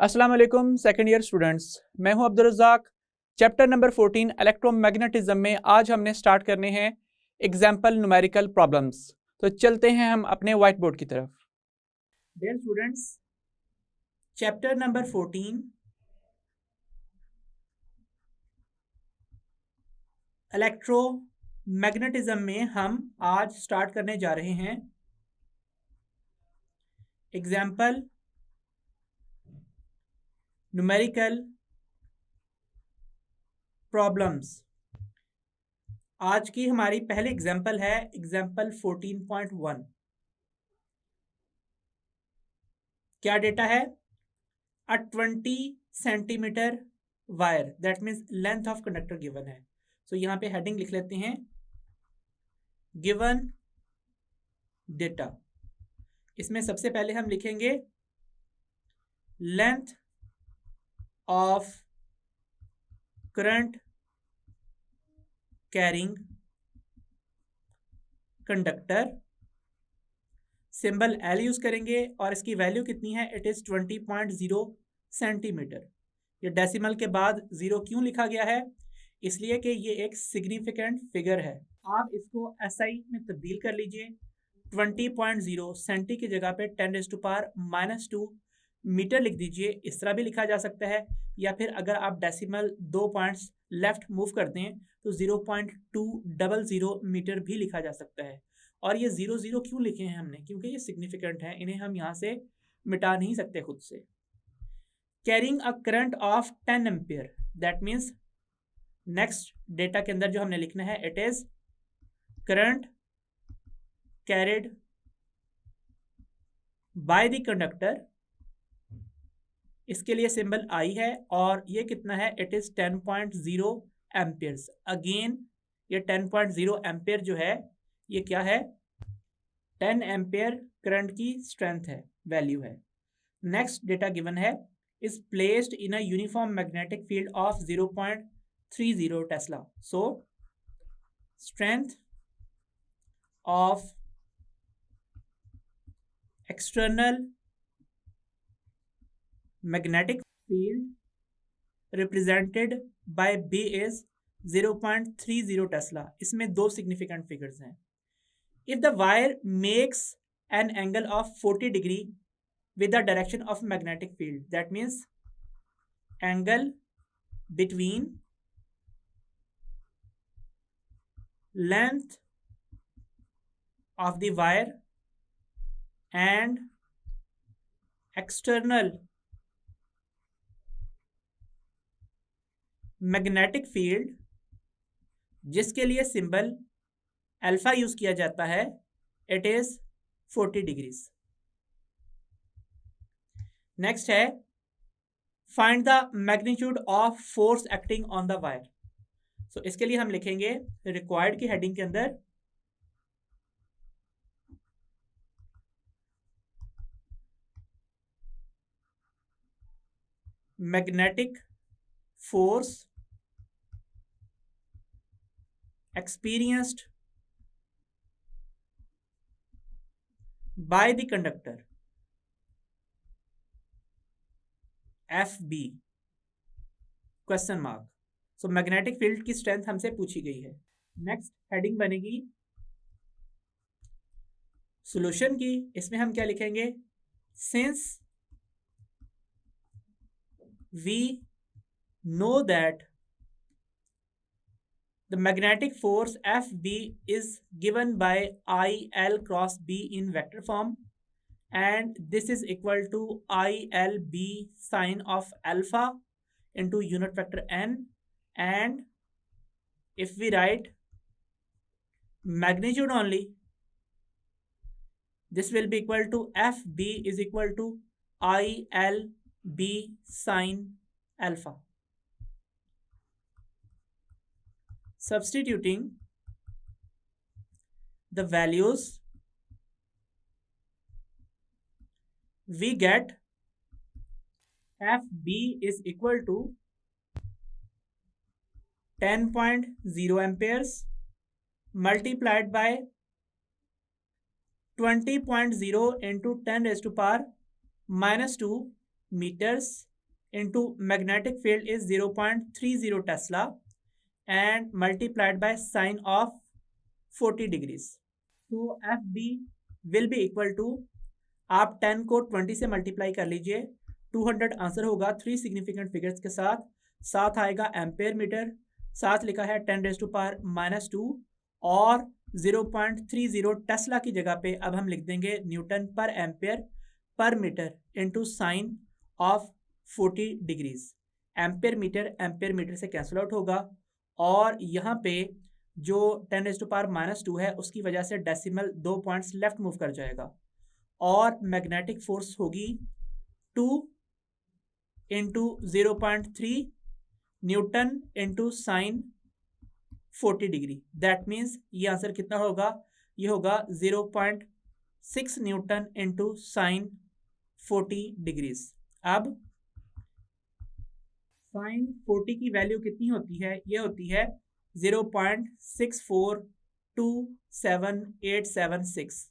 अस्सलाम वालेकुम second year students, मैं हूं Abdul Razak. Chapter number 14 electromagnetism में आज हमने स्टार्ट करने हैं एग्जाम्पल न्यूमेरिकल प्रॉब्लम्स। तो चलते हैं हम अपने व्हाइट बोर्ड की तरफ। Dear students, chapter number 14 electromagnetism में हम आज स्टार्ट करने जा रहे हैं एग्जाम्पल न्यूमेरिकल प्रॉब्लम्स। आज की हमारी पहली एग्जाम्पल है एग्जाम्पल 14.1। क्या डेटा है? अ 20 centimetre wire, that means length of conductor given है। सो यहाँ पे हेडिंग लिख लेते हैं गिवन डेटा। इसमें सबसे पहले हम लिखेंगे length of current carrying conductor, symbol L use करेंगे और इसकी वैल्यू कितनी है? It is 20.0 centimetre. ये डेसिमल के बाद 0 क्यों लिखा गया है? इसलिए कि ये एक सिग्निफिकेंट फिगर है। आप इसको SI में तब्दील कर लीजिए। 20.0 सेंटी की जगह पे 10⁻⁻² मीटर लिख दीजिए। इस तरह भी लिखा जा सकता है, या फिर अगर आप डेसिमल 2 पॉइंट्स लेफ्ट मूव कर दें तो 0.200 मीटर भी लिखा जा सकता है। और ये 0 क्यों लिखे हैं हमने? क्योंकि ये सिग्निफिकेंट है, इन्हें हम यहाँ से मिटा नहीं सकते खुद से। Carrying a current of 10 ampere, that means next data के अंदर जो हमने लिखना है it is current carried by the conductor. इसके लिए सिंबल I है और ये कितना है? It is 10.0 amperes. अगेन ये 10.0 एम्पियर जो है ये क्या है? 10 एम्पियर करंट की स्ट्रेंथ है, वैल्यू है। नेक्स्ट डेटा गिवन है is placed in a uniform magnetic field of 0.30 Tesla. So, strength of external magnetic field represented by B is 0.30 Tesla. इसमें दो significant figures हैं. If the wire makes an angle of 40 degree with the direction of magnetic field, that means angle between length of the wire and external magnetic field, जिसके लिए symbol alpha use किया जाता है, it is 40 degrees. Next है find the magnitude of force acting on the wire. So इसके लिए हम लिखेंगे रिक्वायर्ड की हेडिंग के अंदर magnetic force experienced by the conductor FB question mark. So magnetic field की स्ट्रेंथ हमसे पूछी गई है। नेक्स्ट हेडिंग बनेगी सॉल्यूशन की। इसमें हम क्या लिखेंगे? Since we know that the magnetic force FB is given by IL cross B in vector form, and this is equal to ILB sine of alpha into unit vector n, and if we write magnitude only, this will be equal to FB is equal to ILB sine alpha. Substituting the values, we get FB is equal to 10.0 amperes multiplied by 20.0 into 10⁻⁻² meters into magnetic field is 0.30 Tesla and multiplied by sine of 40 degrees. So FB will be equal to, आप 10 को 20 से multiply कर लीजिए, 200 answer होगा 3 significant figures के साथ। साथ आएगा एम्पेयर मीटर, साथ लिखा है 10⁻⁻2 और 0.30 टेस्ला की जगह पे अब हम लिख देंगे Newton per ampere per metre into sine of 40 degrees. Ampere metre से कैंसिल आउट होगा और यहाँ पे जो 10⁻⁻2 है उसकी वजह से डेसिमल 2 पॉइंट्स लेफ्ट मूव कर जाएगा और मैग्नेटिक फोर्स होगी 2 into 0.3 Newton into sine 40 degree. That means ये आंसर कितना होगा, ये होगा 0.6 न्यूटन इंटू साइन 40 डिग्रीज। अब साइन 40 की वैल्यू कितनी होती है, ये होती है 0.642786।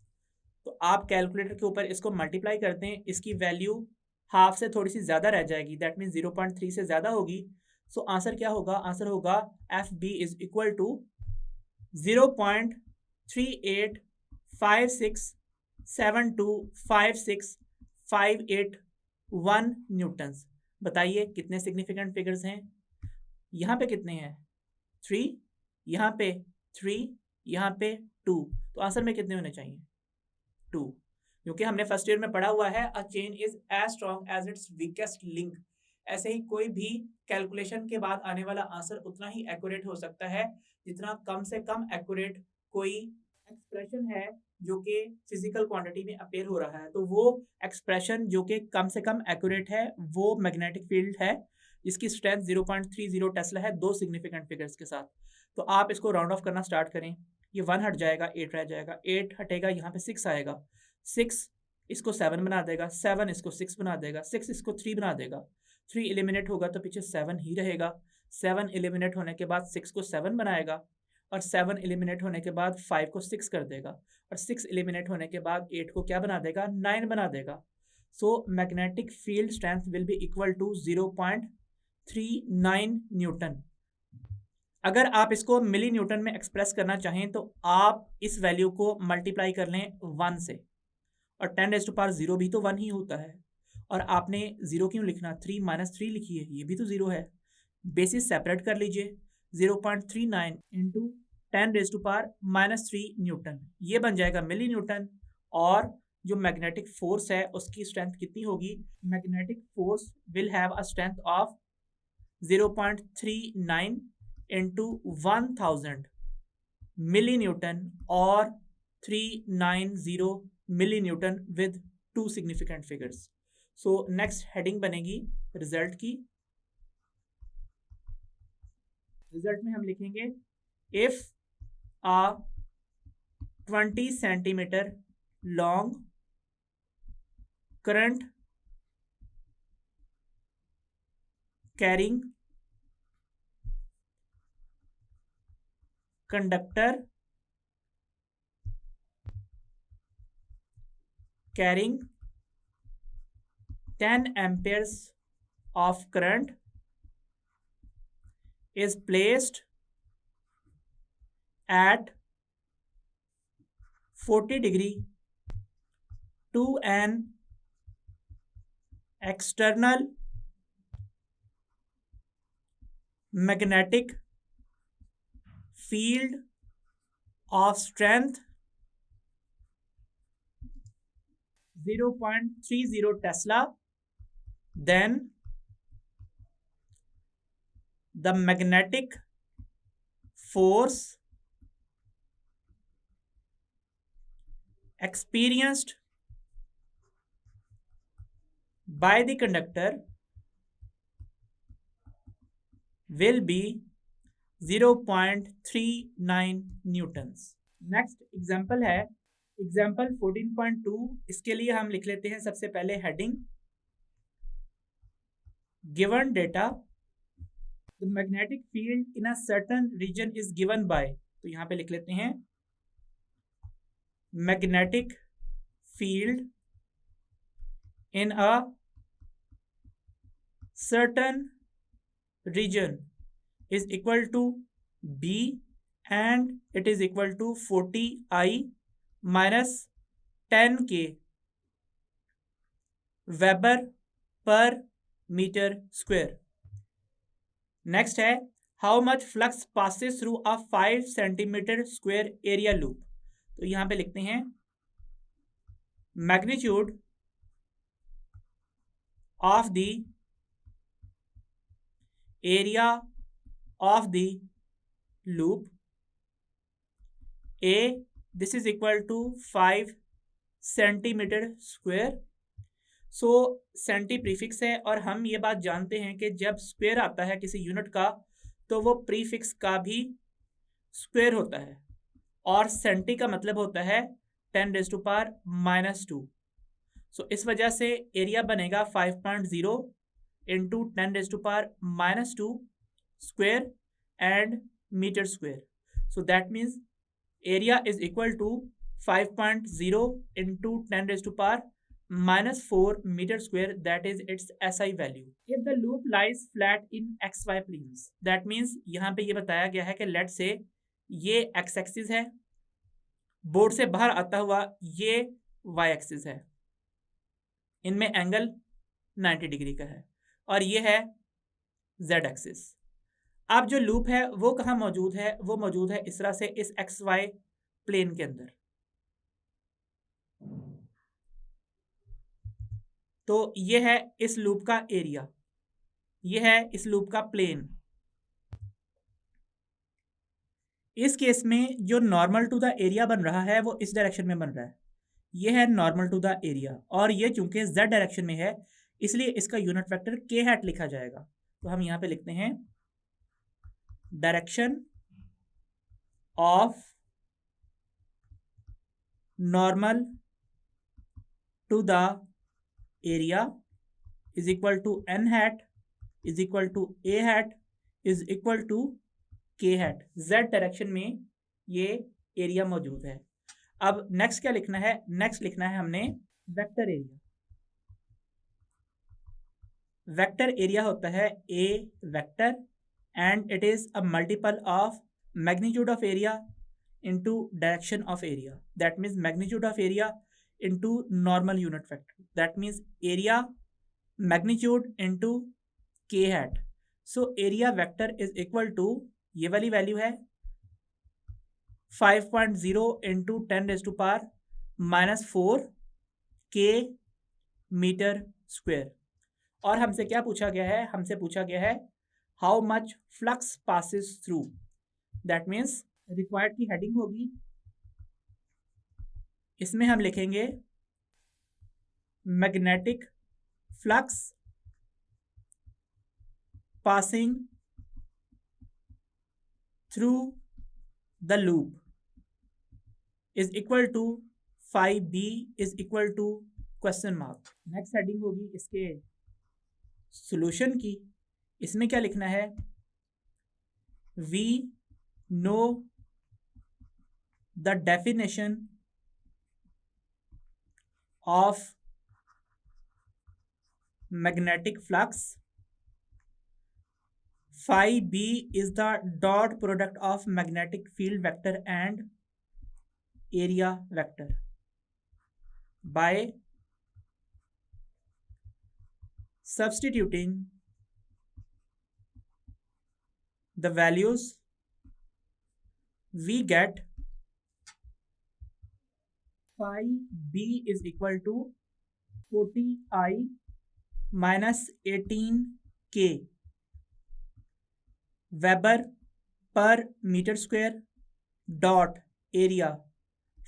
तो आप कैलकुलेटर के ऊपर इसको मल्टीप्लाई करते हैं, इसकी वैल्यू हाफ से थोड़ी सी ज़्यादा रह जाएगी, दैट मीन्स 0.3 से ज़्यादा होगी। सो आंसर क्या होगा, आंसर होगा FB is equal to 0.3856725658 newtons. बताइए कितने सिग्निफिकेंट फिगर्स हैं, यहाँ पे कितने हैं 3, यहाँ पे 3, यहाँ पे 2, तो आंसर में कितने होने चाहिए 2, क्योंकि हमने फर्स्ट ईयर में पढ़ा हुआ है a chain is as strong as its weakest link. ऐसे ही कोई भी कैलकुलेशन के बाद आने वाला आंसर उतना ही एक्यूरेट हो सकता है जितना कम से कम एक्यूरेट कोई एक्सप्रेशन है जो कि फिजिकल क्वांटिटी में अपेयर हो रहा है। तो वो एक्सप्रेशन जो कि कम से कम एक्यूरेट है वो मैग्नेटिक फील्ड है जिसकी स्ट्रेंथ 0.30 टेस्ला है, 2 सिग्निफिकेंट फिगर्स के साथ। तो आप इसको राउंड ऑफ करना स्टार्ट करें, ये 1 हट जाएगा, 8 रह जाएगा, 8 हटेगा, यहाँ पे 6 आएगा, 6 इसको 7 बना देगा, 7 इसको 6 बना देगा, 6 इसको 3 बना देगा, 3 एलिमिनेट होगा तो पीछे 7 ही रहेगा, 7 एलिमिनेट होने के बाद 6 को 7 बनाएगा और 7 एलिमिनेट होने के बाद 5 को 6 कर देगा और 6 एलिमिनेट होने के बाद 8 को क्या बना देगा, 9 बना देगा। So magnetic field strength will be equal to 0.39 newton. अगर आप इसको मिली न्यूटन में एक्सप्रेस करना चाहें तो आप इस वैल्यू को मल्टीप्लाई कर लें 1 से, और 10⁻0 भी तो 1 ही होता है, और आपने 0 क्यों लिखना, 3 - 3 लिखिए, ये भी तो 0 है। बेसिस सेपरेट कर लीजिए, 0.39 इंटू 10⁻³ न्यूटन, ये बन जाएगा मिली न्यूटन। और जो मैग्नेटिक फोर्स है उसकी स्ट्रेंथ कितनी होगी, magnetic force will have a strength of 0.39 into 1000 millinewton और 390 millinewton with 2 significant figures. So next heading बनेगी रिजल्ट की। रिजल्ट में हम लिखेंगे if a 20 centimetre long current carrying conductor carrying 10 amperes of current is placed at 40 degree to an external magnetic field of strength 0.30 Tesla, then the magnetic force experienced by the conductor will be 0.39 newtons. Next example है example 14.2। इसके लिए हम लिख लेते हैं सबसे पहले heading given data the magnetic field in a certain region is given by, तो यहाँ पे लिख लेते हैं magnetic field in a certain region is equal to B and it is equal to 40I minus 10K Weber per meter square. Next है how much flux passes through a 5 centimetre square area loop. तो यहां पे लिखते हैं magnitude of the area of the loop A, this is equal to 5 centimetre square. So centi prefix है और हम ये बात जानते हैं कि जब स्क्वायर आता है किसी यूनिट का तो वो प्रीफिक्स का भी स्क्वायर होता है और सेंटी का मतलब होता है 10⁻⁻². सो इस वजह से एरिया बनेगा 5.0 into 10⁻⁻² square and metre square. So that means area is equal to 5.0 into 10⁻⁻4 meter square, that is its SI value. If the loop lies flat in XY planes, that means यहाँ पे ये बताया गया है कि late से ये X axis है, बोर्ड से बाहर आता हुआ ये Y एक्सिस है, इनमें एंगल 90 डिग्री का है और ये है Z एक्सिस. अब जो लूप है वो कहाँ मौजूद है? वो मौजूद है इस तरह से इस XY प्लेन के अंदर. तो ये है इस लूप का एरिया, ये है इस लूप का प्लेन. इस केस में जो नॉर्मल टू द एरिया बन रहा है वो इस डायरेक्शन में बन रहा है. ये है नॉर्मल टू द एरिया और ये चूंकि z डायरेक्शन में है इसलिए इसका यूनिट वेक्टर k हैट लिखा जाएगा. तो हम यहां पे लिखते हैं direction of normal to the area is equal to n hat is equal to a hat is equal to k hat. z direction में ये एरिया मौजूद है. अब नेक्स्ट क्या लिखना है? नेक्स्ट लिखना है हमने वेक्टर एरिया. वेक्टर एरिया होता है a vector and it is a multiple of magnitude of area into direction of area. That means magnitude of area into normal unit vector. That means area magnitude into k hat. So area vector is equal to ये वाली value है 5.0 into 10⁻⁻4 k metre square. और हमसे क्या पूछा गया है? हमसे पूछा गया है how much flux passes through. That means required की हेडिंग होगी, इसमें हम लिखेंगे magnetic flux passing through the loop is equal to 5b is equal to question mark. Next heading होगी इसके सॉल्यूशन की. इसमें क्या लिखना है? We know the definition of magnetic flux. Phi b is the dot product of magnetic field vector and area vector. By substituting the values we get phi b is equal to 40I minus 18K Weber per meter square dot area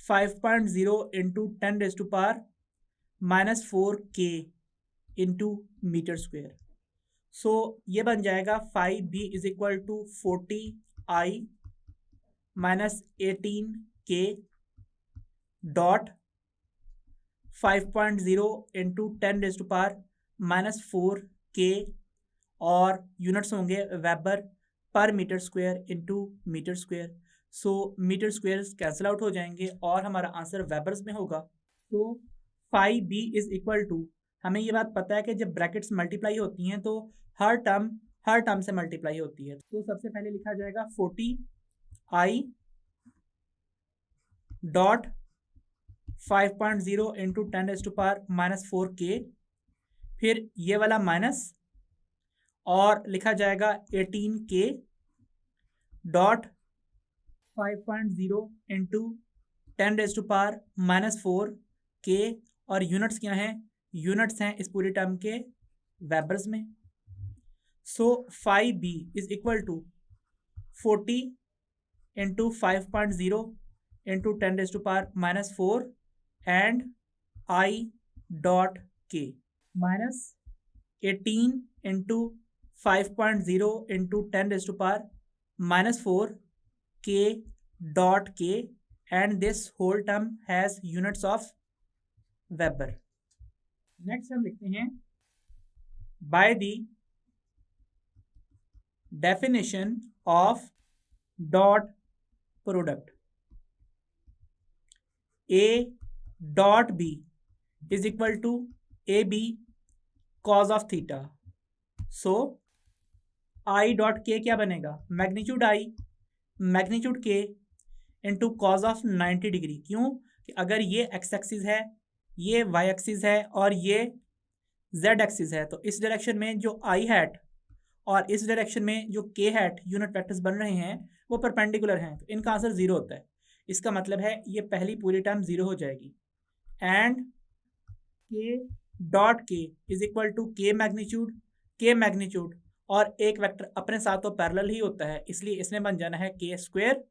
5.0 into 10⁻⁻4 K into meter square. So ये बन जाएगा phi b is equal to 40I minus 18K dot 5.0 into 10⁻⁻4 K और units होंगे weber per metre square into metre square. So metre square cancel out हो जाएंगे और हमारा answer Weber's में होगा. तो phi b is equal to हमें ये बात पता है कि जब ब्रैकेट्स मल्टीप्लाई होती हैं तो हर टर्म से मल्टीप्लाई होती है। तो सबसे पहले लिखा जाएगा 40i डॉट 5.0 इंटू 10⁻⁻4k, फिर ये वाला माइनस, और लिखा जाएगा 18k डॉट 5.0 इंटू 10⁻⁻4k, और यूनिट्स क्या हैं? यूनिट्स हैं इस पूरी टर्म के वेबर्स में। So 5b is equal to 40 into 5.0 into 10⁻⁻4 and i dot k minus 18 into 5.0 into 10⁻⁻4 k dot k, and this whole term has units of Weber. Next हम लिखते हैं by the definition of dot product, a dot b is equal to ab cos of theta. So i dot k क्या बनेगा? Magnitude i magnitude k into cos of 90 degree. क्यों? कि अगर ये x axis है, ये वाई एक्सिस है और ये जेड एक्सिस है, तो इस डायरेक्शन में जो आई हैट और इस डायरेक्शन में जो के हैट यूनिट वेक्टर्स बन रहे हैं वो परपेंडिकुलर हैं, तो इनका आंसर जीरो होता है। इसका मतलब है ये पहली पूरी टर्म जीरो हो जाएगी। एंड के डॉट के इज इक्वल टू के मैग्नीट्यूड और एक वेक्टर अपने साथ तो पैरेलल ही होता है, इसलिए इसमें बन जाना है के स्क्वायर,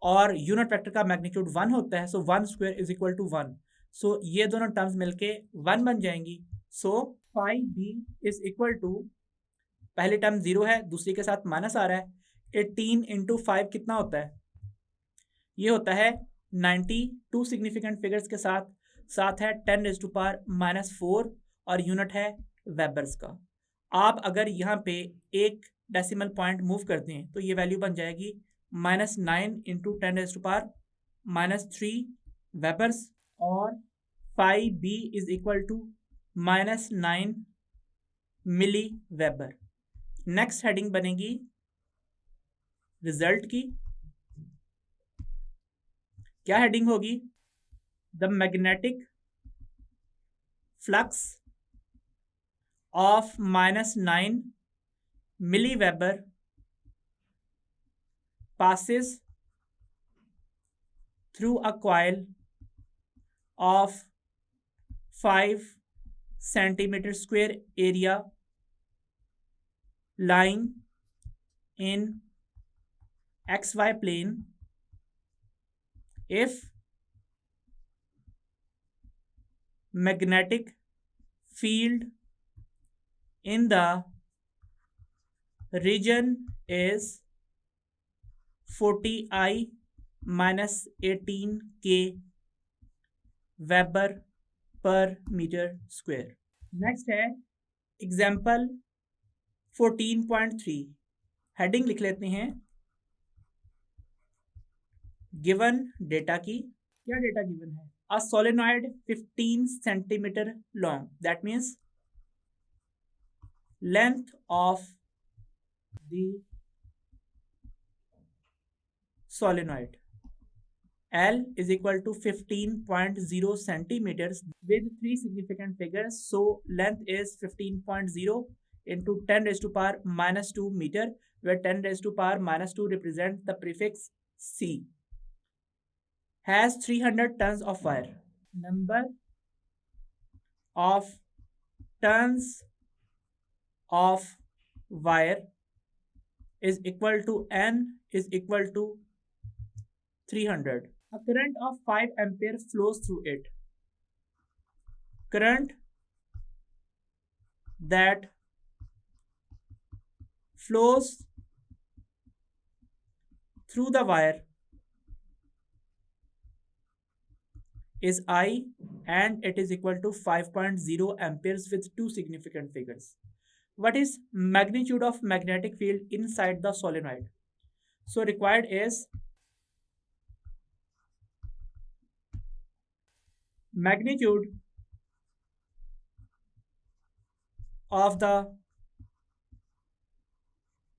और यूनिट वेक्टर का मैग्नीट्यूड 1 होता है, सो 1 स्क्वायर इज इक्वल टू 1। सो ये दोनों टर्म्स मिलके 1 बन जाएंगी। सो 5b इज इक्वल टू, पहली टर्म 0 है, दूसरी के साथ माइनस आ रहा है, 18 इंटू 5 कितना होता है? ये होता है 90, टू सिग्निफिकेंट फिगर्स के साथ है 10⁻⁻4 और यूनिट है वेबर्स का। आप अगर यहाँ पे एक डेसिमल पॉइंट मूव करते हैं तो ये वैल्यू बन जाएगी -9 इंटू 10⁻⁻3 वेबर्स, और 5b is equal to -9 milli weber. Next heading बनेगी रिजल्ट की। क्या हेडिंग होगी? The magnetic flux of -9 milli weber passes through a coil of 5 centimeter square area lying in XY plane if magnetic field in the region is 40i minus 18k weber per metre square. Next है example 14.3। Heading लिख लेते हैं given data की। क्या data given है? A solenoid 15 centimetre long, that means length of the solenoid L is equal to 15.0 centimeters with 3 significant figures. So length is 15.0 into 10⁻⁻2 meter, where 10⁻⁻2 represents the prefix C. Has 300 tons of wire. Number of tons of wire is equal to N is equal to 300. A current of 5 ampere flows through it. Current that flows through the wire is I, and it is equal to 5.0 amperes with 2 significant figures. What is magnitude of magnetic field inside the solenoid? So required is magnitude of the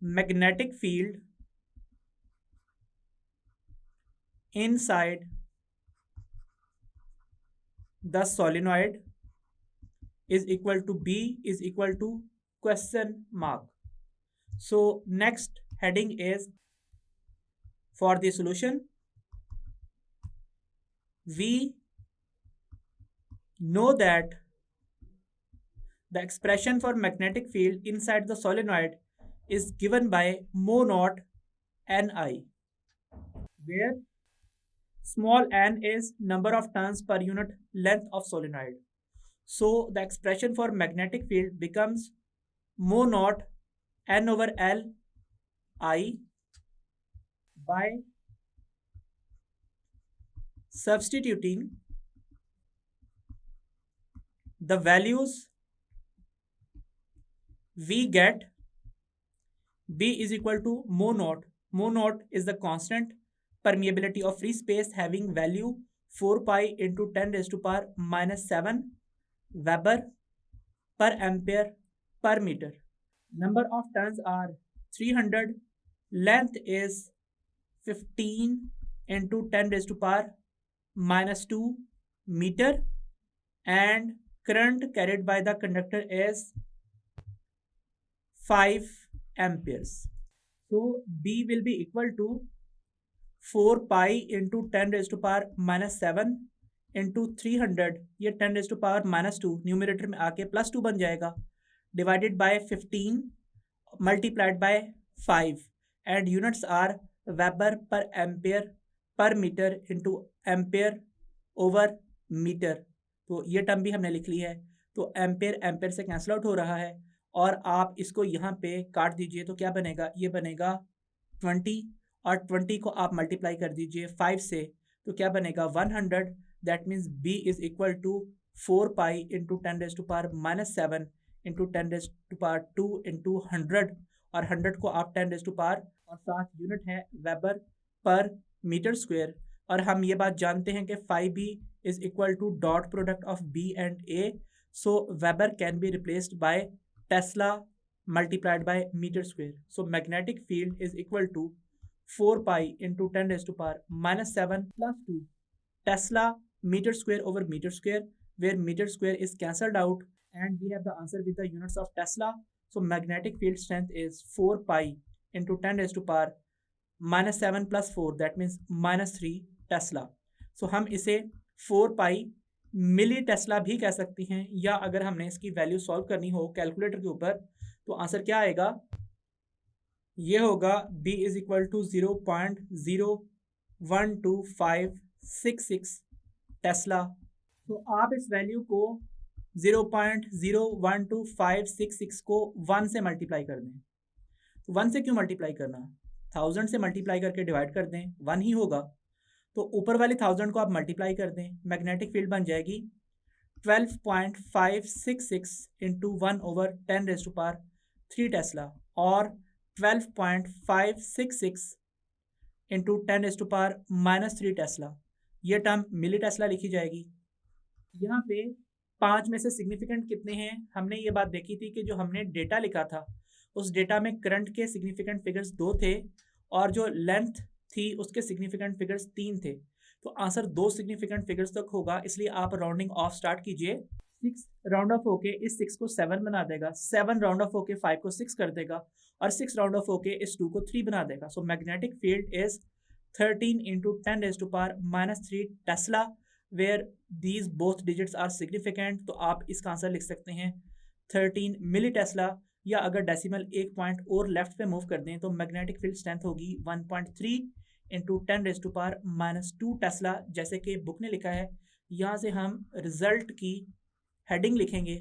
magnetic field inside the solenoid is equal to B is equal to question mark. So next heading is for the solution. We know that the expression for magnetic field inside the solenoid is given by mu naught Ni, where small n is number of turns per unit length of solenoid. So the expression for magnetic field becomes mu naught N over L I by substituting the values we get. B is equal to mu naught. Mu naught is the constant permeability of free space having value 4 pi into 10 raised to power minus 7 Weber per ampere per meter. Number of turns are 300. Length is 15 into 10 raised to power minus 2 meter, and current carried by the conductor is 5 amperes. So B will be equal to 4 pi into 10 raised to power minus 7 into 300, ये 10 raised to power minus 2 numerator में आके plus 2 बन जाएगा, divided by 15 multiplied by 5 and units are Weber per ampere per meter into ampere over meter. तो ये term भी हमने लिख ली है. तो एम्पेयर एम्पेयर से कैंसिल आउट हो रहा है और आप इसको यहाँ पे काट दीजिए तो क्या बनेगा, ये बनेगा 20 और 20 को आप मल्टीप्लाई कर दीजिए 5 से तो क्या बनेगा 100. That means B is equal to 4 pi into 10 raise to power minus 7 into 10 raise to power 2 into 100 और 100 को आप 10 रेज टू पावर और 7 यूनिट है वेबर पर मीटर स्क्वायर. और हम ये बात जानते हैं कि 5B is equal to dot product of B and A. So Weber can be replaced by Tesla multiplied by meter square. So magnetic field is equal to 4 pi into 10 raised to power minus 7 plus 2 Tesla meter square over meter square, where meter square is cancelled out and we have the answer with the units of Tesla. So magnetic field strength is 4 pi into 10 raised to power minus 7 plus 4, that means minus 3 Tesla. So हम इसे 4 पाई मिली Tesla भी कह सकती हैं, या अगर हमने इसकी वैल्यू सॉल्व करनी हो कैलकुलेटर के ऊपर तो आंसर क्या आएगा, ये होगा B is equal to 0.012566 tesla. तो आप इस वैल्यू को 0.012566 को 1 से मल्टीप्लाई कर दें. तो 1 से क्यों मल्टीप्लाई करना, 1000 से मल्टीप्लाई करके डिवाइड कर दें, 1 ही होगा. तो ऊपर वाली 1000 को आप मल्टीप्लाई कर दें, मैग्नेटिक फील्ड बन जाएगी 12.566 into 1 over 10 raise to power 3 tesla और 12.566 into 10 raise to power minus 3 tesla. ये टर्म मिली टेस्ला लिखी जाएगी. यहाँ पे 5 में से सिग्निफिकेंट कितने हैं, हमने ये बात देखी थी कि जो हमने डेटा लिखा था उस डेटा में करंट के सिग्निफिकेंट फिगर्स 2 थे और जो लेंथ थी उसके सिग्निफिकेंट फिगर्स 3 थे. तो आंसर 2 सिग्निफिकेंट फिगर्स तक होगा, इसलिए आप राउंडिंग ऑफ स्टार्ट कीजिए. 6 राउंड ऑफ होके इस 6 को 7 बना देगा, 7 राउंड ऑफ होके 5 को 6 कर देगा और 6 राउंड ऑफ होके इस 2 को 3 बना देगा. So magnetic field is 13 into 10 raise to power minus 3 tesla, where these both digits are significant. तो आप इसका आंसर लिख सकते हैं 13 मिली टेस्ला, या अगर डेसिमल 1 पॉइंट और लेफ्ट पे मूव कर दें तो मैग्नेटिक फील्ड स्ट्रेंथ होगी 1.3 into 10 raise to power minus 2 tesla, जैसे कि बुक ने लिखा है. यहाँ से हम रिजल्ट की हेडिंग लिखेंगे,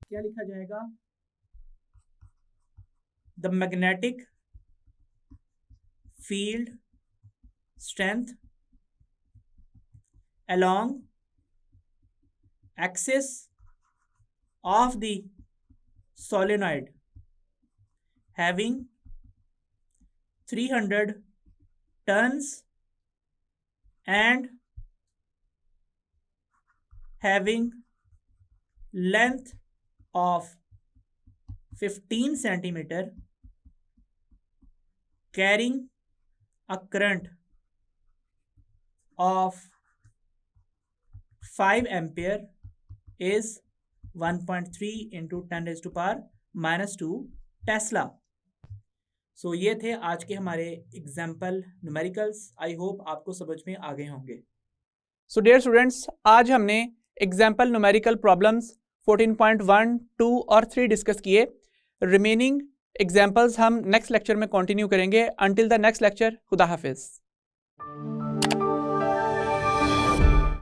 क्या लिखा जाएगा, the magnetic field strength along axis of the solenoid having 300 turns and having length of 15 centimeter carrying a current of 5 ampere is 1.3 into 10 raised to power -2 tesla. So ये थे आज के हमारे एग्जाम्पल न्यूमेरिकल्स। आई होप आपको समझ में आ गए होंगे। सो डियर स्टूडेंट्स, आज हमने एग्जाम्पल न्यूमेरिकल प्रॉब्लम्स 14.1, 2 और 3 डिस्कस किए। रिमेनिंग एग्जाम्पल्स हम नेक्स्ट लेक्चर में कंटिन्यू करेंगे। अंटिल द नेक्स्ट लेक्चर, खुदा हाफिज़।